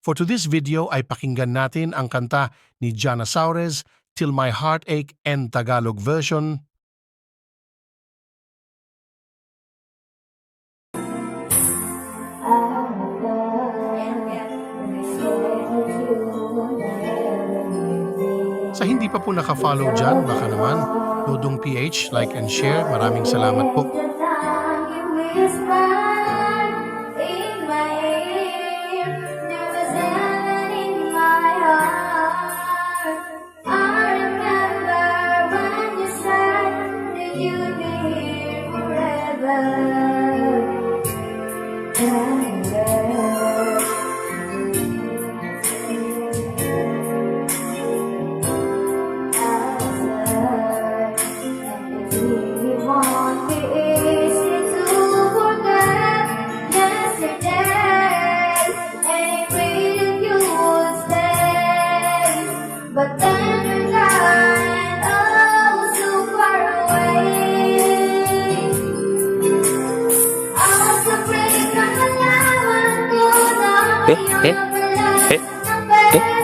For today's video ay pakinggan natin ang kanta ni Jana Saures, Till My Heart Ache and Tagalog version. Sa hindi pa po naka-follow dyan, baka naman, Dodong PH, like and share. Maraming salamat po. But then you're gone, oh, so far away. I was afraid na malaman ko na ngayon ang pala ng